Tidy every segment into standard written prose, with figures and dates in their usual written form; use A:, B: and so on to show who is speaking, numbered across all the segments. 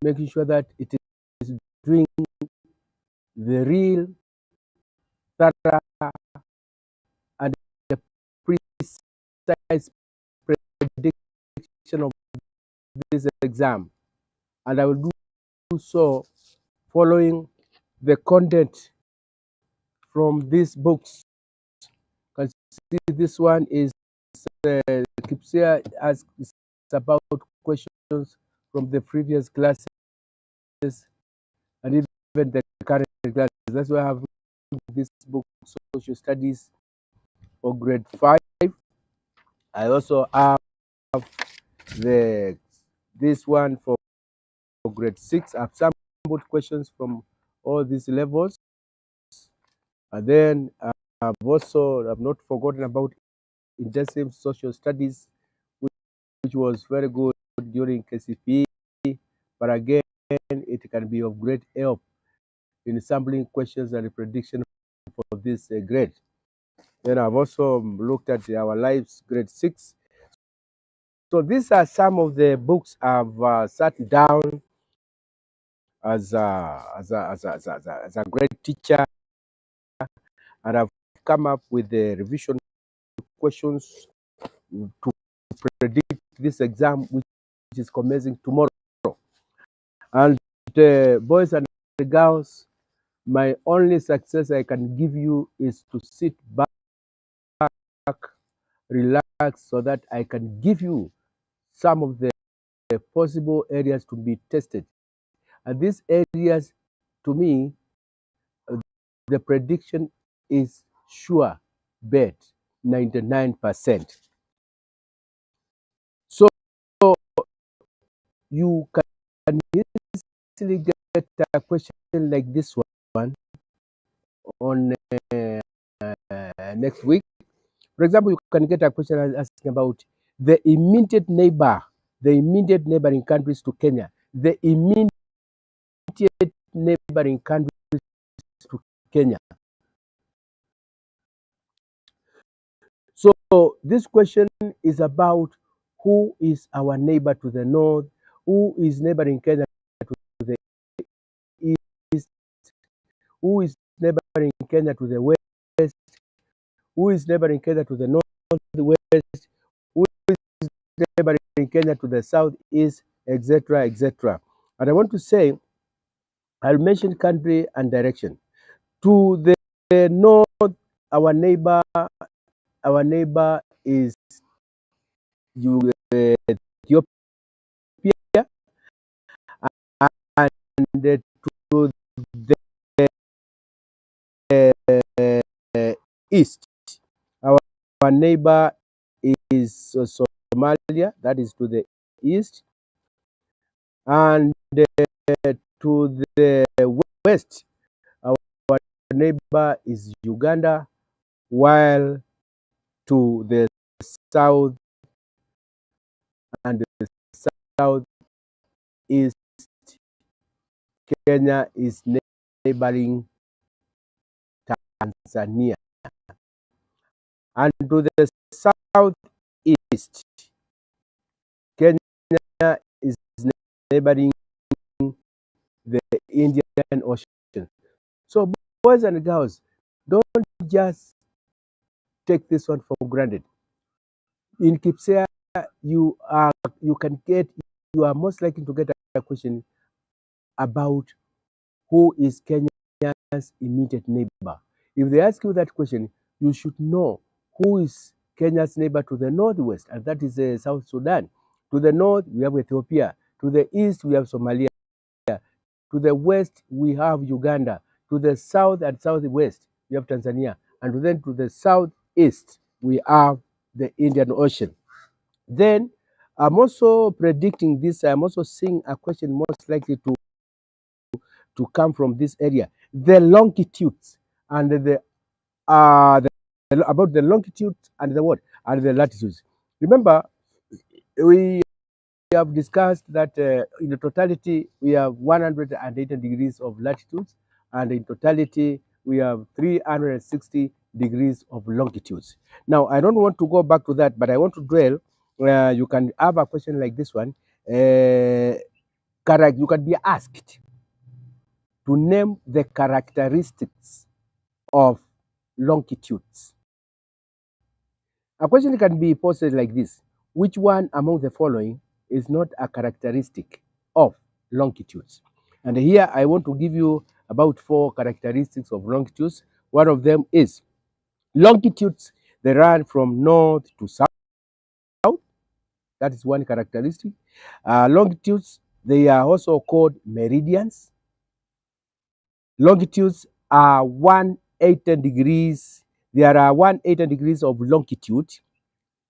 A: making sure that it is doing the real, thorough, and the precise prediction of this exam. And I will do so following the content from these books. You can see this one is KPSEA asks about questions from the previous classes and even the current classes. That's why I have this book, Social Studies for grade 5. I also have this one for grade 6. I've sampled questions from all these levels. And then I've not forgotten about intensive social studies, which was very good during KCPE, but again, it can be of great help in sampling questions and prediction for this grade. Then I've also looked at our lives grade 6. So these are some of the books I've sat down as a great teacher, and I've come up with the revision questions to predict this exam, which is commencing tomorrow. And boys and girls, my only success I can give you is to sit back, relax, so that I can give you some of the possible areas to be tested. And these areas, to me, the prediction is sure bet, 99%. So you can easily get a question like this one on next week. For example, you can get a question asking about the immediate neighboring countries to Kenya, the immediate neighboring countries to Kenya. So this question is about who is our neighbor to the north, who is neighboring Kenya to the east, who is neighboring Kenya to the west, who is neighboring Kenya to the northwest, who is neighboring Kenya to the southeast, etc., etc. And I want to say, I'll mention country and direction. To the north, our neighbor is Ethiopia, and to the east, our neighbor is Somalia, that is to the east, and to the west, our neighbor is Uganda, while to the south and the southeast, Kenya is neighboring Tanzania, and to the southeast, Kenya is neighboring the Indian Ocean. So boys and girls, don't just take this one for granted. In KPSEA, you are most likely to get a question about who is Kenya's immediate neighbor. If they ask you that question, you should know who is Kenya's neighbor to the northwest, and that is South Sudan. To the north, we have Ethiopia. To the east, we have Somalia. To the west, we have Uganda. To the south and southwest, we have Tanzania. And then to the southeast, we have the Indian Ocean. Then I'm also predicting this. I'm also seeing a question most likely to come from this area. The longitudes and about the longitudes and the what? And the latitudes. Remember, we have discussed that in the totality, we have 180 degrees of latitudes, and in totality, we have 360 degrees of longitudes. Now, I don't want to go back to that, but I want to dwell. You can have a question like this one. you can be asked to name the characteristics of longitudes. A question can be posed like this: which one among the following is not a characteristic of longitudes? And here I want to give you about 4 characteristics of longitudes. One of them is longitudes, they run from north to south. That is one characteristic. Longitudes, they are also called meridians. Longitudes are 180 degrees. There are 180 degrees of longitude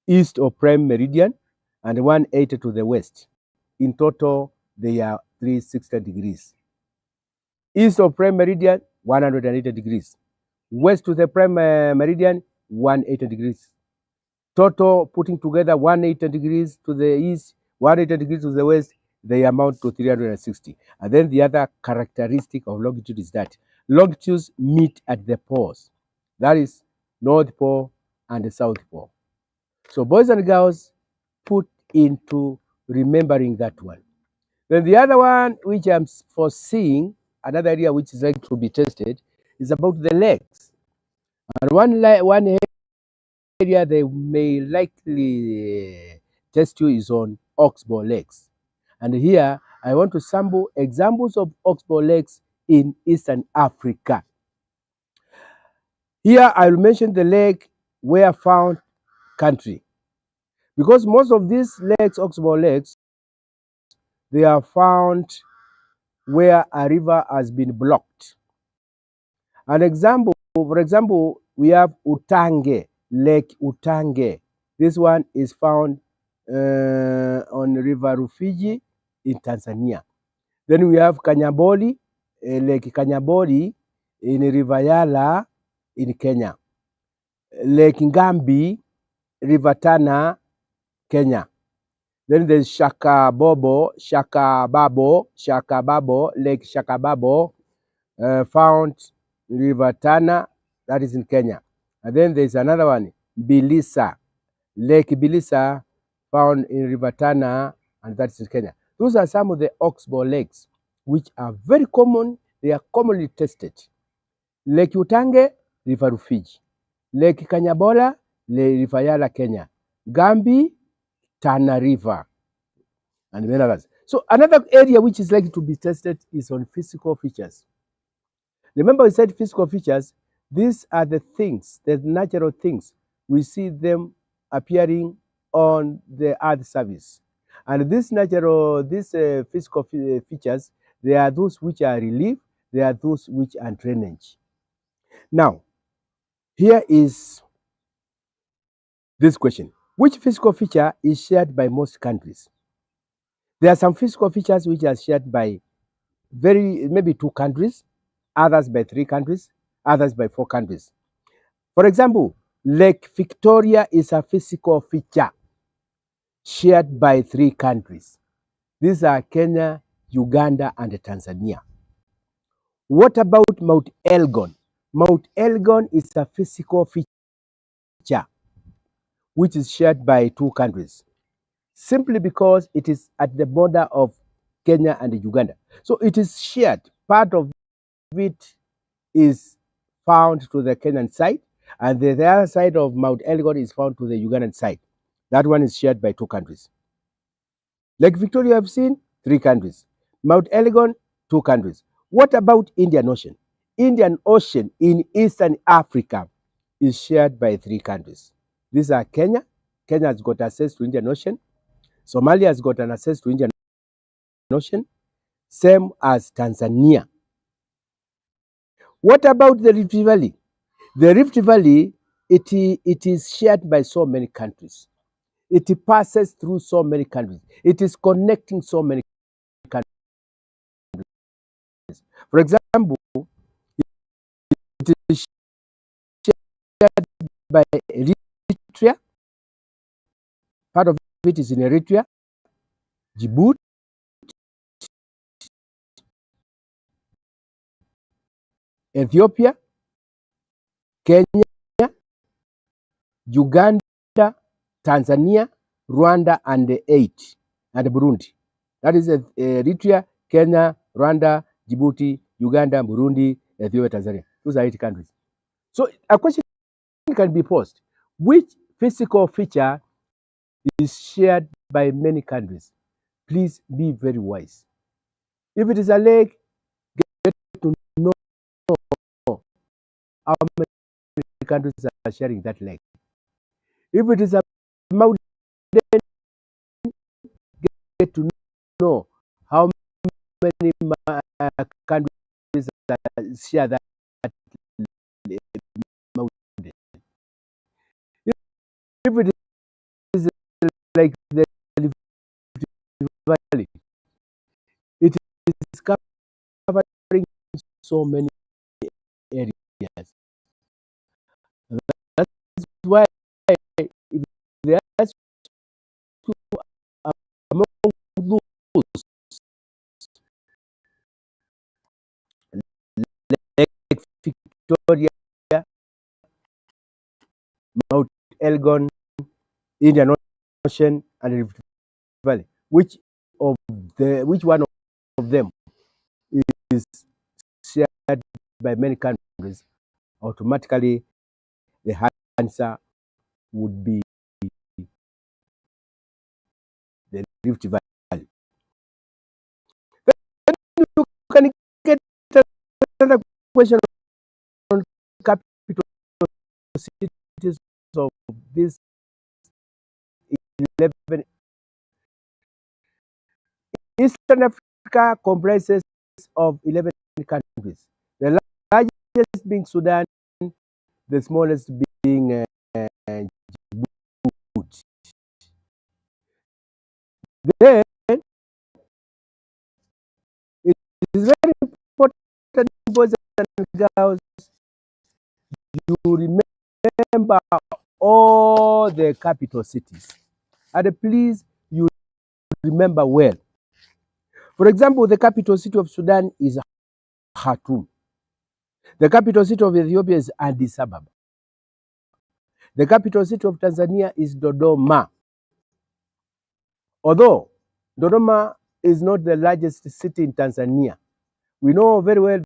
A: east of prime meridian and 180 to the west. In total, they are 360 degrees. East of prime meridian, 180 degrees. West to the prime meridian, 180 degrees. Total, putting together 180 degrees to the east, 180 degrees to the west, they amount to 360. And then the other characteristic of longitude is that longitudes meet at the poles. That is North Pole and the South Pole. So boys and girls, put into remembering that one. Then the other one, which I'm foreseeing, another area which is like to be tested, is about the legs. And one area they may likely test you is on Oxbow legs. And here I want to sample examples of Oxbow legs in Eastern Africa. Here I will mention the leg where found country, because most of these legs, Oxbow legs, they are found where a river has been blocked. An example, for example, we have Utange, Lake Utange. This one is found on River Rufiji in Tanzania. Then we have Kanyaboli, Lake Kanyaboli in River Yala in Kenya. Lake Ngambi, River Tana, Kenya. Then there's Shakababo, Lake Shakababo, found River Tana, that is in Kenya. And then there's another one, Bilisa, Lake Bilisa, found in River Tana, and that's in Kenya. Those are some of the Oxbow lakes, which are very common. They are commonly tested. Lake Utange, River Rufiji. Lake Kanyabola, River Yala, Kenya. Gambi, Tana River, and many others. So another area which is likely to be tested is on physical features. Remember we said physical features, these are the things, the natural things. We see them appearing on the Earth surface. And these physical features, they are those which are relief, they are those which are drainage. Now, here is this question. Which physical feature is shared by most countries? There are some physical features which are shared by maybe 2 countries, others by 3 countries, others by 4 countries. For example, Lake Victoria is a physical feature shared by 3 countries. These are Kenya, Uganda, and Tanzania. What about Mount Elgon? Mount Elgon is a physical feature which is shared by 2 countries, simply because it is at the border of Kenya and Uganda. So it is shared. Part of it is found to the Kenyan side, and the other side of Mount Elgon is found to the Ugandan side. That one is shared by 2 countries. Lake Victoria, I've seen 3 countries. Mount Elgon, 2 countries. What about Indian Ocean? Indian Ocean in Eastern Africa is shared by 3 countries. These are Kenya. Kenya has got access to Indian Ocean. Somalia has got an access to Indian Ocean, same as Tanzania. What about the Rift Valley? The Rift Valley, it is shared by so many countries. It passes through so many countries. It is connecting so many countries. For example, it is shared by Eritrea. Part of it is in Eritrea, Djibouti, Ethiopia, Kenya, Uganda, Tanzania, Rwanda, and Burundi. That is Eritrea, Kenya, Rwanda, Djibouti, Uganda, Burundi, Ethiopia, Tanzania. Those are 8 countries. So a question can be posed. Which physical feature is shared by many countries? Please be very wise. If it is a lake, get to know how many countries are sharing that lake. If it is a mountain, get to know how many countries share that mountain. If it is like the Valley, it is covering so many areas. That's why if they ask you among those, Lake Victoria, Mount Elgon, Indian Ocean, and Rift Valley, which one of them is shared by many countries? Automatically, the answer would be the Rift Valley. Then you can get another question on capital cities of these 11. Eastern Africa comprises of 11 countries. The largest being Sudan, the smallest being Djibouti. Then it is very important, boys and girls, you remember all the capital cities. And please, you remember well. For example, the capital city of Sudan is Khartoum. The capital city of Ethiopia is Addis Ababa. The capital city of Tanzania is Dodoma. Although Dodoma is not the largest city in Tanzania, we know very well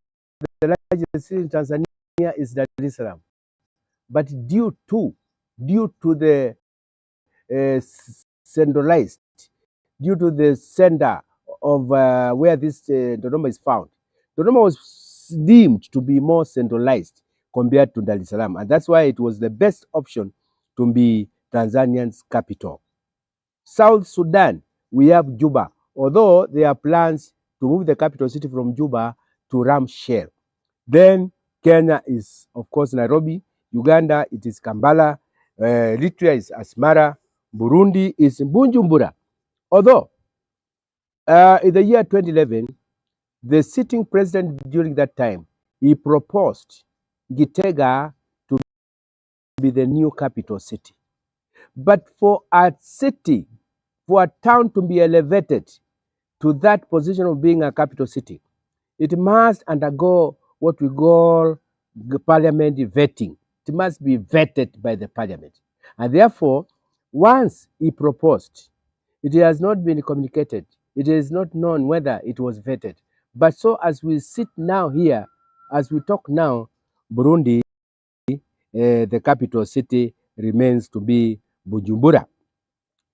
A: the largest city in Tanzania is Dar es Salaam. But due to the centralized, due to the center of where this Dodoma is found, Dodoma was deemed to be more centralized compared to Dar es Salaam, and that's why it was the best option to be Tanzania's capital. South Sudan, we have Juba, although there are plans to move the capital city from Juba to Ramshell. Then Kenya is, of course, Nairobi. Uganda, it is Kampala. Eritrea is Asmara. Burundi is Bujumbura. Although, in the year 2011, the sitting president during that time, he proposed Gitega to be the new capital city. But for a city, for a town to be elevated to that position of being a capital city, it must undergo what we call parliament vetting. It must be vetted by the parliament. And therefore, once he proposed, it has not been communicated. It is not known whether it was vetted. But so as we sit now here, as we talk now, Burundi, the capital city, remains to be Bujumbura.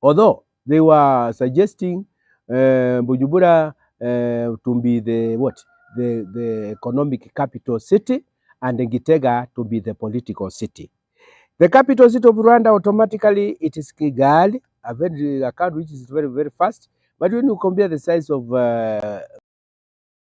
A: Although they were suggesting Bujumbura to be the economic capital city, and Gitega to be the political city. The capital city of Rwanda, automatically it is Kigali, a country which is very, very fast. But when you compare the size of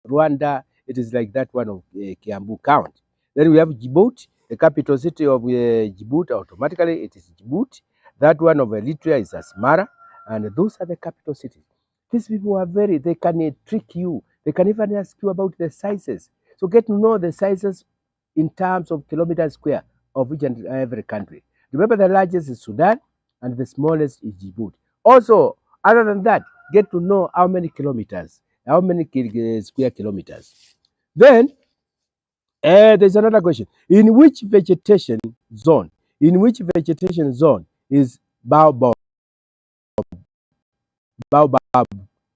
A: Rwanda, it is like that one of Kiambu County. Then we have Djibouti, the capital city of Djibouti, automatically it is Djibouti. That one of Eritrea is Asmara, and those are the capital cities. These people are they can trick you. They can even ask you about the sizes. So get to know the sizes in terms of kilometers square of each and every country. Remember, the largest is Sudan, and the smallest is Djibouti. Also, other than that, get to know how many kilometers, how many square kilometers. Then, there's another question. In which vegetation zone is baobab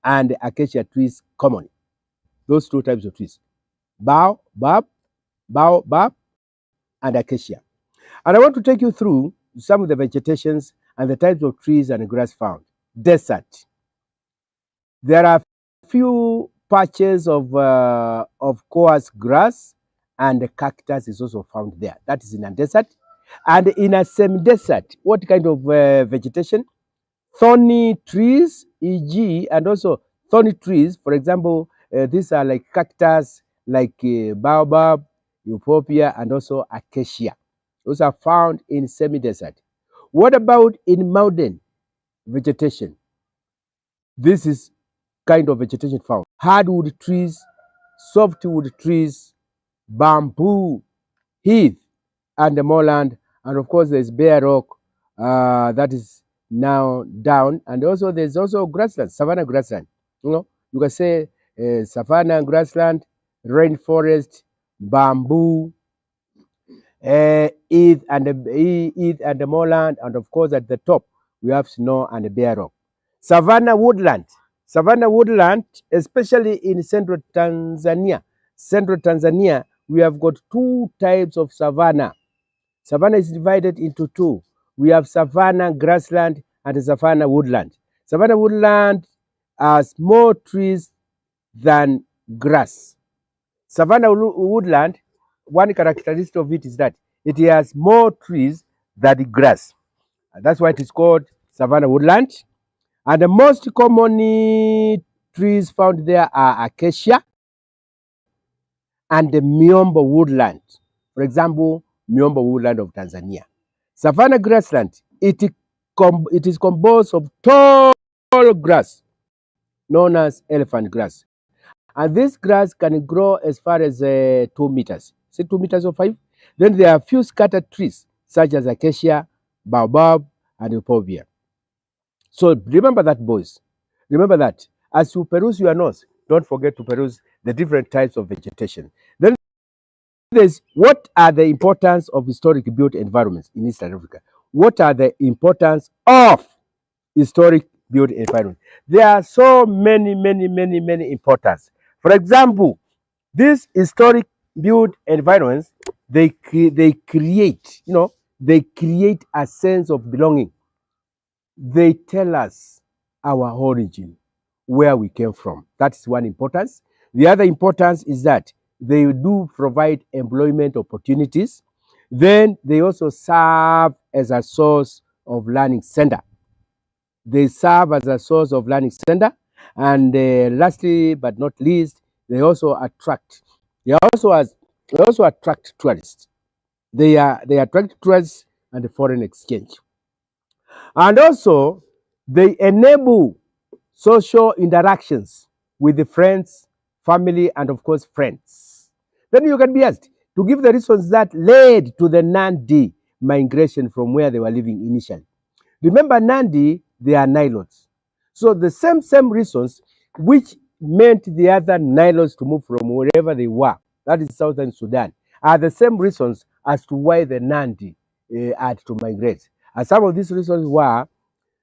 A: and acacia trees common? those two types of trees: baobab, and acacia. And I want to take you through some of the vegetations and the types of trees and grass found. Desert. There are few patches of coarse grass, and the cactus is also found there. That is in a desert. And in a semi-desert, what kind of vegetation? Thorny trees, e.g., and also thorny trees. For example, these are like cactus, like baobab, euphorbia, and also acacia. Those are found in semi-desert. What about in mountain vegetation? This is kind of vegetation found: hardwood trees, softwood trees, bamboo, heath, and the moorland. And of course, there's bare rock that is now down. And also, there's also grassland, savanna grassland. You can say savanna grassland, rainforest, bamboo, heath and the moorland, and of course, at the top, we have snow and bare rock. Savanna woodland. Savanna woodland, especially in central Tanzania. Central Tanzania, we have got two types of savanna. Savanna is divided into two. We have savanna grassland and savanna woodland. Savanna woodland has more trees than grass. Savanna woodland, one characteristic of it is that it has more trees than grass. And that's why it is called savanna woodland. And the most common trees found there are acacia and the miombo woodland. For example, miombo woodland of Tanzania. Savanna grassland, it is composed of tall grass known as elephant grass. And this grass can grow as far as 2 meters. Say 2 meters or 5. Then there are a few scattered trees such as acacia, baobab, and euphorbia. So remember that, boys. Remember that. As you peruse your notes, don't forget to peruse the different types of vegetation. Then there's what are the importance of historic built environments in Eastern Africa? What are the importance of historic built environments? There are so many importance. For example, these historic built environments, they create, they create a sense of belonging. They tell us our origin, where we came from. That's one importance. The other importance is that they do provide employment opportunities. Then they also serve as a source of learning center. They serve as a source of learning center. And lastly, but not least, they also attract. They also attract tourists. They attract tourists and the foreign exchange. And also, they enable social interactions with the friends, family, and of course, friends. Then you can be asked to give the reasons that led to the Nandi migration from where they were living initially. Remember, Nandi, they are Nilotes. So the same reasons which meant the other Nilotes to move from wherever they were, that is southern Sudan, are the same reasons as to why the Nandi had to migrate. And some of these reasons were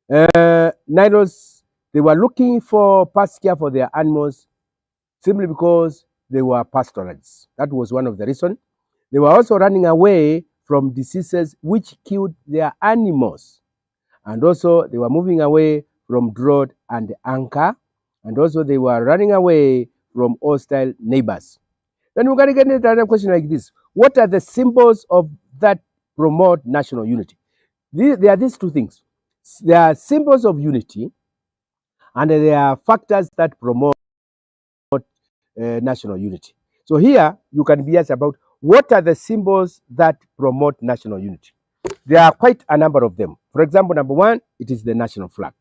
A: Nilotes, they were looking for pasture for their animals simply because they were pastoralists. That was one of the reasons. They were also running away from diseases which killed their animals. And also they were moving away from drought and hunger. And also they were running away from hostile neighbors. Then we're going to get into another question like this. What are the symbols of that promote national unity? There are these two things. There are symbols of unity, and there are factors that promote national unity. So here you can be asked about what are the symbols that promote national unity. There are quite a number of them. For example, number one, it is the national flag.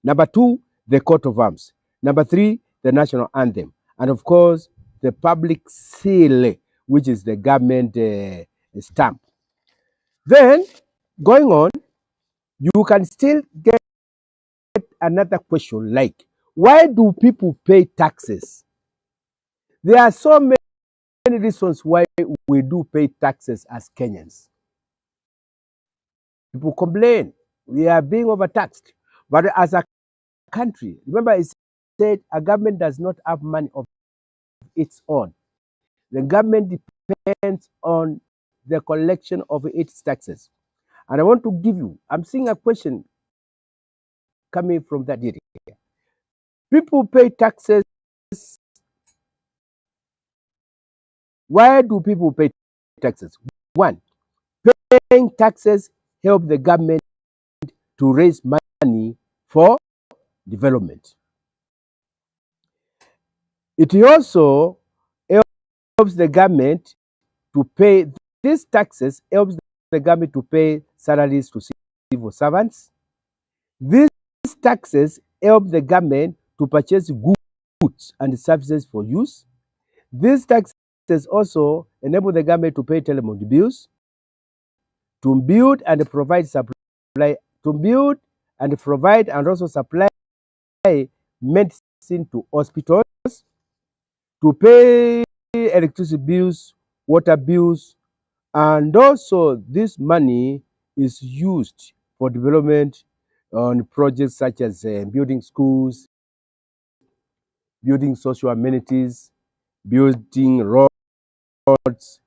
A: Number two, the coat of arms. Number three, the national anthem. And of course, the public seal, which is the government stamp. Then, going on, you can still get another question like, why do people pay taxes? There are so many reasons why we do pay taxes as Kenyans. People complain we are being overtaxed. But as a country, remember, it said a government does not have money of its own. The government depends on the collection of its taxes. And I want to give you, I'm seeing a question coming from that area. People pay taxes. Why do people pay taxes? One, paying taxes help the government to raise money for development. It also helps the government to pay, these taxes helps the government to pay salaries to civil servants. These taxes help the government to purchase goods and services for use. These taxes also enable the government to pay telecom bills, to build and provide supply, to build and provide and also supply medicine to hospitals, to pay electricity bills, water bills, and also this money is used for development on projects such as building schools, building social amenities, building roads,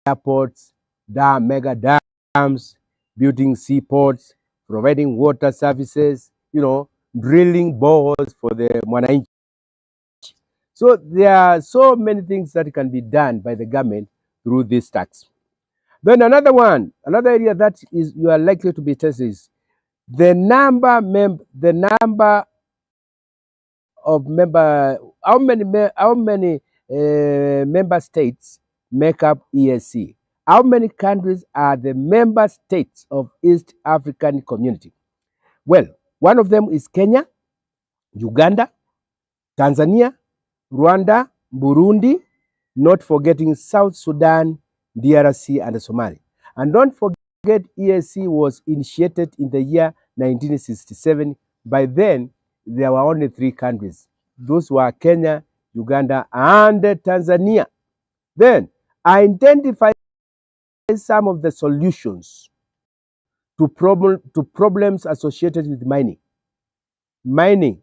A: airports, mega dams, building seaports, providing water services, drilling boreholes for the mwananchi. So there are so many things that can be done by the government through this tax. Then another area that is you are likely to be tested is the number of how many member states make up EAC. How many countries are the member states of East African Community? Well, one of them is Kenya, Uganda, Tanzania, Rwanda, Burundi, not forgetting South Sudan, DRC, and Somalia. And don't forget, EAC was initiated in the year 1967. By then, there were only 3 countries. Those were Kenya, Uganda, and Tanzania. Then, identify some of the solutions to problems associated with mining. Mining,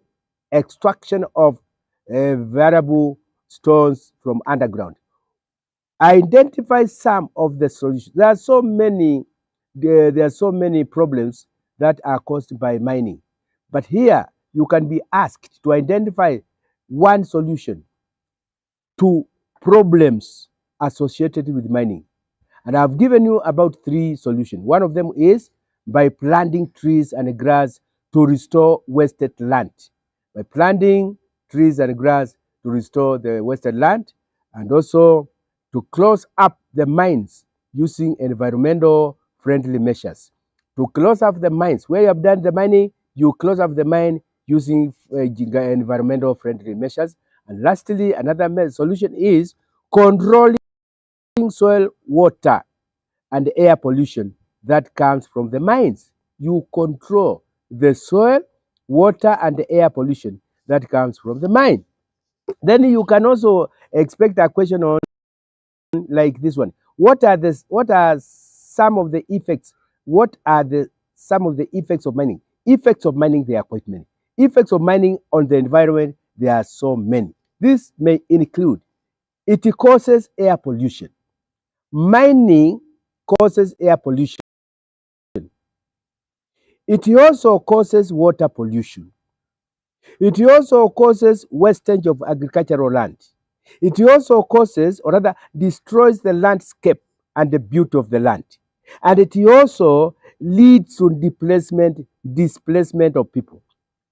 A: extraction of valuable stones from underground. Identify some of the solutions. There are so many problems that are caused by mining. But here you can be asked to identify one solution to problems associated with mining. And I've given you about 3 solutions. One of them is by planting trees and grass to restore wasted land. By planting trees and grass to restore the wasted land, and also to close up the mines using environmental friendly measures. To close up the mines, where you have done the mining, you close up the mine using environmental friendly measures. And lastly, another solution is controlling soil, water, and air pollution that comes from the mines. You control the soil, water, and the air pollution that comes from the mine. Then you can also expect a question on like this one. What are some of the effects? What are some of the effects of mining? Effects of mining, there are quite many. Effects of mining on the environment, there are so many. This may include, it causes air pollution. Mining causes air pollution. It also causes water pollution. It also causes wastage of agricultural land. It also causes, or rather destroys, the landscape and the beauty of the land. And it also leads to displacement of people.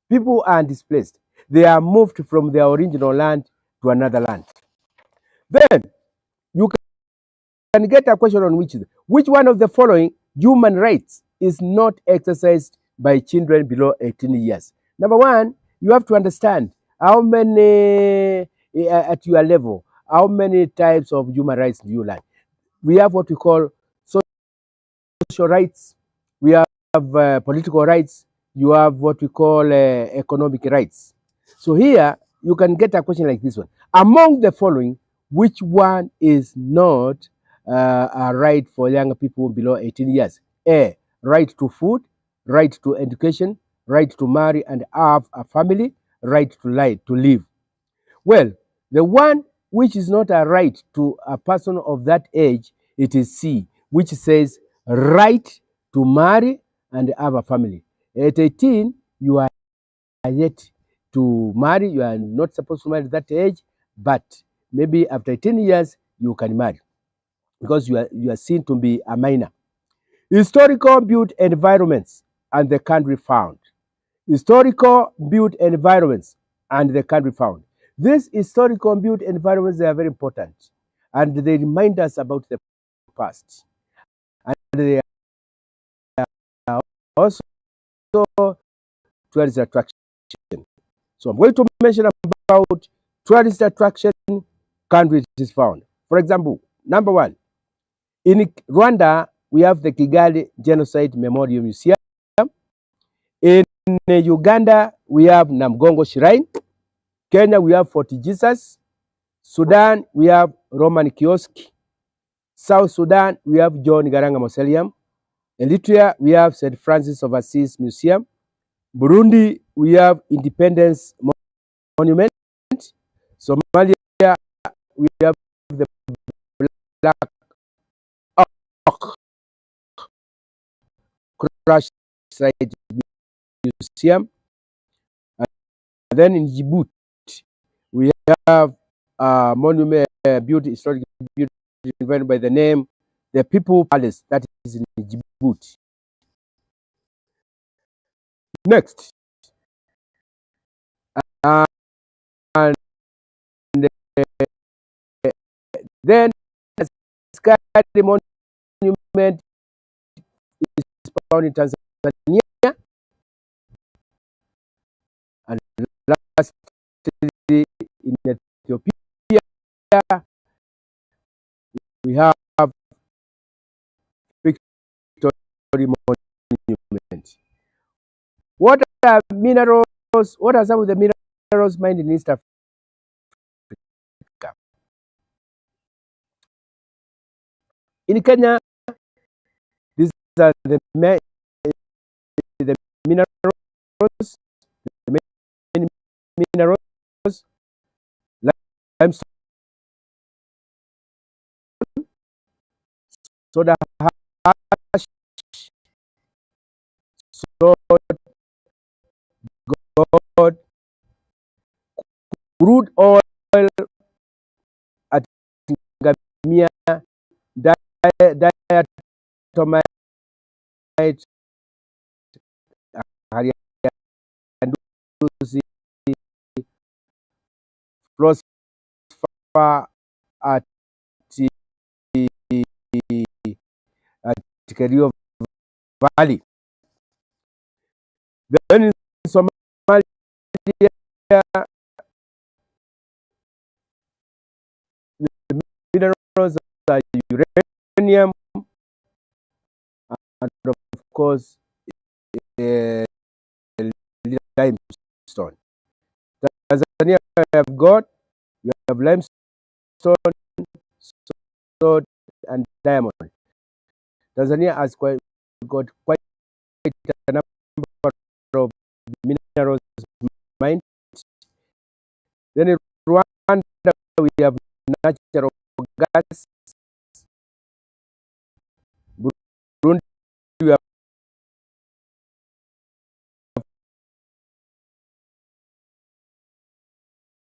A: People are displaced. They are moved from their original land to another land. Then you can get a question on which one of the following human rights is not exercised by children below 18 years. Number 1, you have to understand how many, at your level, how many types of human rights do you learn? We have what we call social rights, we have political rights, you have what we call economic rights. So here, you can get a question like this one. Among the following, which one is not a right for young people below 18 years? A, right to food, right to education, right to marry and have a family, right to live. Well, the one which is not a right to a person of that age, it is C, which says right to marry and have a family. At 18, you are yet to marry. You are not supposed to marry at that age, but maybe after 10 years, you can marry because you are seen to be a minor. Historical built environments and the country found. Historical built environments and the country found. These historical built environments, they are very important and they remind us about the past. And they are also tourist attraction. So I'm going to mention about tourist attraction country it is found. For example, number one, in Rwanda, we have the Kigali Genocide Memorial Museum. In Uganda, we have Namgongo Shrine. Kenya, we have Fort Jesus. Sudan, we have Roman Kiosk. South Sudan, we have John Garanga Mausoleum. Eritrea, we have St. Francis of Assisi Museum. Burundi, we have Independence Monument. Somalia, we have the Black Oak Crash Site Museum. And then in Djibouti, we have a monument built historic built invented by the name the People Palace, that is in Djibouti. Next, and then the Sky Monument is found in Tanzania, and lastly in Ethiopia we have Victory Monument. What are minerals? What are some of the minerals mined in East Africa? In Kenya, these are the minerals, the main minerals, limestone, soda ash, salt, gold, crude oil, at ngamia, diatomite, harianduzi, phosphor at Kerio Valley. Then in Somalia, the minerals are uranium and of course limestone. Tanzania we have limestone, salt, and diamond. Tanzania has got quite a number of minerals mined. Then in Rwanda, we have natural gas. Burundi, we have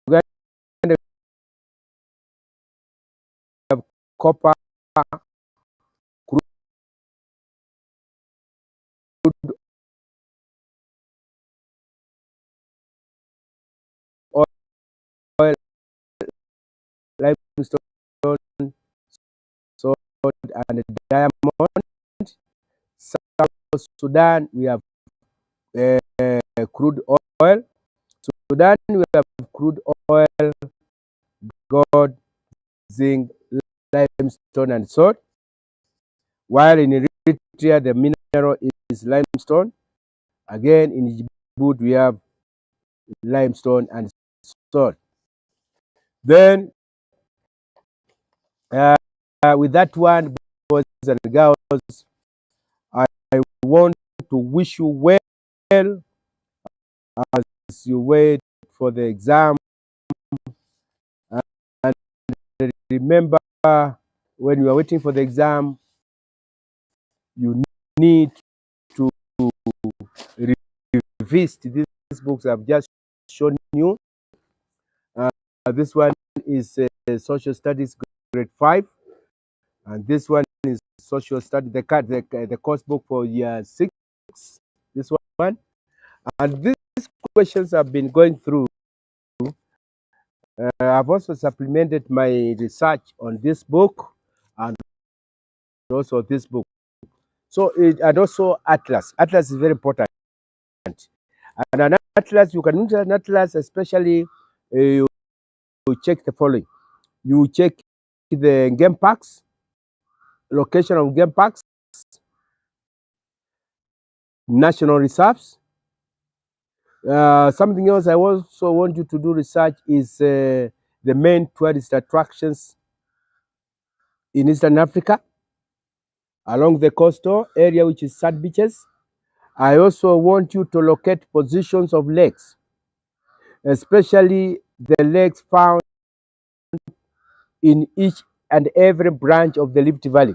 A: Uganda, we have copper, crude oil, limestone, salt, and diamond. South Sudan, we have crude oil. Sudan, we have crude oil, gold, zinc, limestone, and salt. While in Eritrea, the mineral is limestone. Again, in Djibouti, we have limestone and salt. Then, with that one, boys and girls, I want to wish you well as you wait for the exam, and remember, when you are waiting for the exam, you need to revisit these books I've just shown you. This one is Social Studies Grade 5, and this one is Social Studies, the course book for Year 6, this one. And these questions I've been going through, I've also supplemented my research on this book and also this book. So, and also Atlas. Atlas is very important. And an Atlas, you can use an Atlas, especially you check the following. You check the game parks, location of game parks, national reserves. Something else I also want you to do research is the main tourist attractions in Eastern Africa, along the coastal area, which is sand beaches. I also want you to locate positions of lakes, especially the lakes found in each and every branch of the Rift Valley.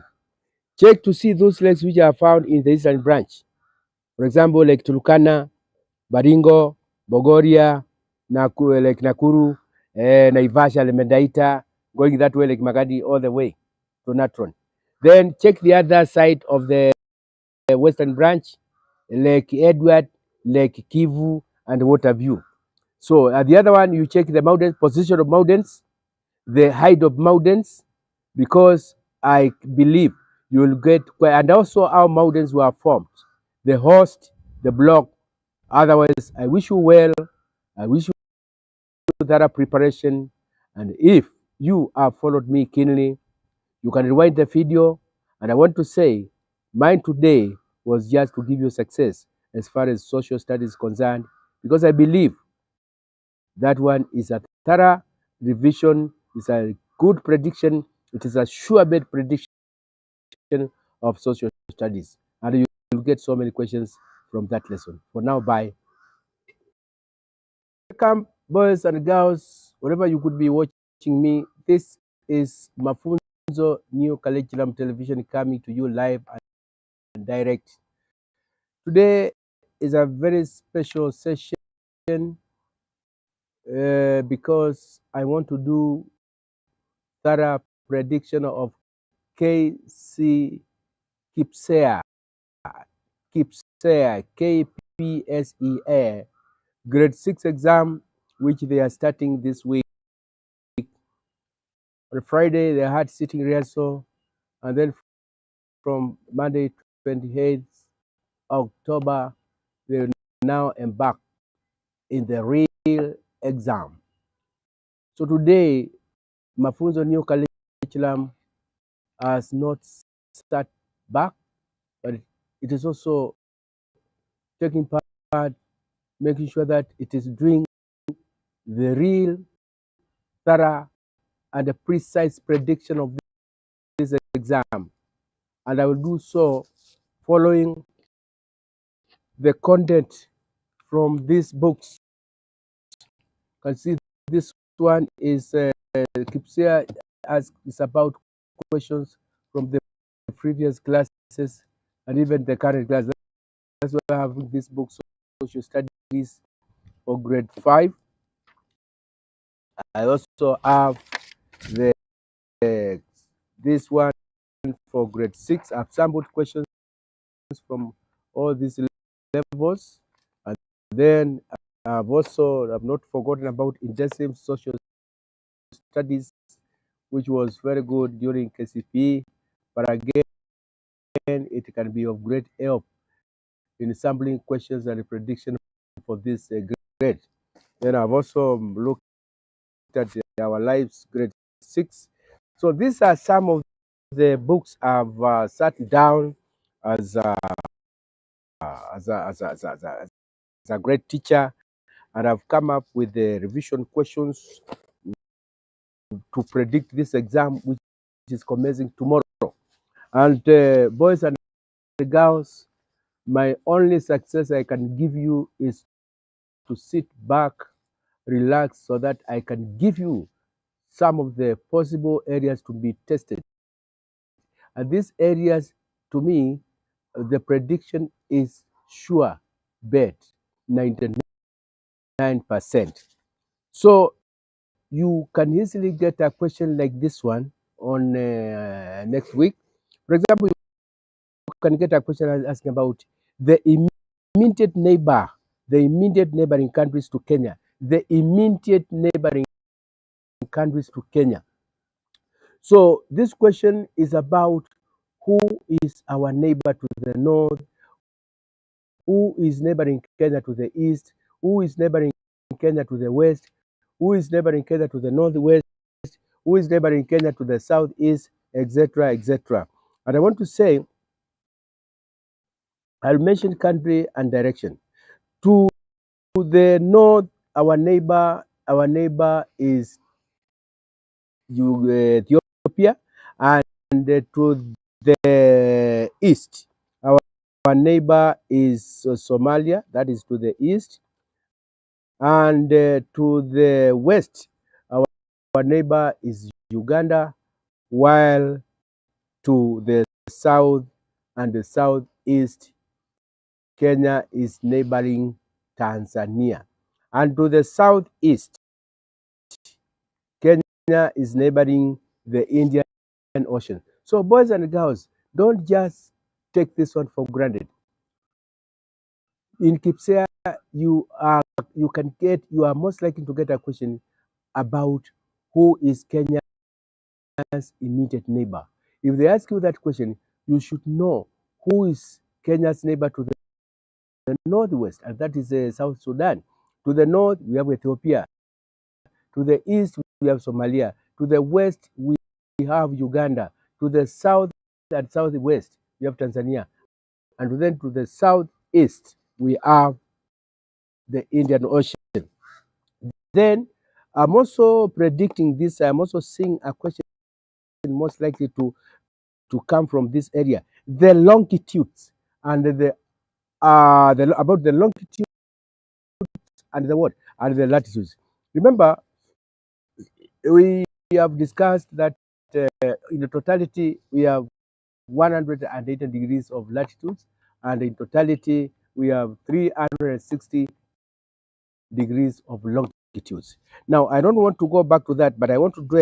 A: Check to see those lakes which are found in the eastern branch. For example, Lake Turkana, Baringo, Bogoria, Lake Nakuru, Naivasha, Lemendaita, going that way, Lake Magadi, all the way to Natron. Then check the other side of the western branch, Lake Edward, Lake Kivu, and Waterview. So the other one, you check the mountains, position of mountains, the height of mountains, because I believe you will get, and also how mountains were formed, the host, the block. Otherwise, I wish you well. I wish you thorough preparation. And if you have followed me keenly, you can rewind the video. And I want to say, mine today was just to give you success as far as social studies is concerned, because I believe that one is a thorough revision, is a good prediction, it is a sure bet prediction of social studies. And you will get so many questions from that lesson. For now, bye. Welcome, boys and girls, wherever you could be watching me. This is Mafunzo New Curriculum Television coming to you live and direct. Today is a very special session because I want to do thorough prediction of KPSEA, KPSEA grade 6 exam, which they are starting this week. On Friday, they had sitting rehearsal, and then from Monday, 28th October, they will now embark in the real exam. So today, Mafunzo New Curriculum has not start back, but it is also taking part, making sure that it is doing the real, thorough, and a precise prediction of this exam. And I will do so following the content from these books. You can see this one is KPSEA is about questions from the previous classes and even the current class. That's why I have this book, Social Studies for grade 5. I also have this one for grade 6. I've sampled questions from all these levels, and then I've not forgotten about intensive social studies, which was very good during KCPE, but again, it can be of great help in sampling questions and prediction for this grade. Then I've also looked at our lives grade 6. So these are some of the books I've sat down as a great teacher, and I've come up with the revision questions to predict this exam, which is commencing tomorrow. And boys and girls, my only success I can give you is to sit back, relax, so that I can give you some of the possible areas to be tested. And these areas, to me, the prediction is sure bet 99%. So you can easily get a question like this one on next week. For example, you can get a question asking about the immediate neighboring countries to Kenya, the immediate neighboring countries to Kenya. So this question is about who is our neighbor to the north, who is neighboring Kenya to the east, who is neighboring Kenya to the west, who is neighboring Kenya to the northwest, who is neighboring Kenya to the southeast, etc., etc. And I want to say, I'll mention country and direction. To the north, our neighbor is Ethiopia, and to the east, our neighbor is Somalia, that is to the east, and to the west, our neighbor is Uganda, while to the south and the southeast, Kenya is neighboring Tanzania, and to the southeast, Kenya is neighboring the Indian Ocean. So, boys and girls, don't just take this one for granted. In KPSEA, you are most likely to get a question about who is Kenya's immediate neighbor. If they ask you that question, you should know who is Kenya's neighbor to the northwest, and that is South Sudan. To the north, we have Ethiopia. To the east, we have Somalia. To the west, we have Uganda. To the south and southwest, we have Tanzania. And then to the southeast, we have the Indian Ocean. Then I'm also predicting this. I'm also seeing a question most likely to come from this area. The longitudes and about the longitude and the what and the latitudes. Remember, we have discussed that in the totality we have 180 degrees of latitudes, and in totality we have 360 degrees of longitudes. Now, I don't want to go back to that, but I want to draw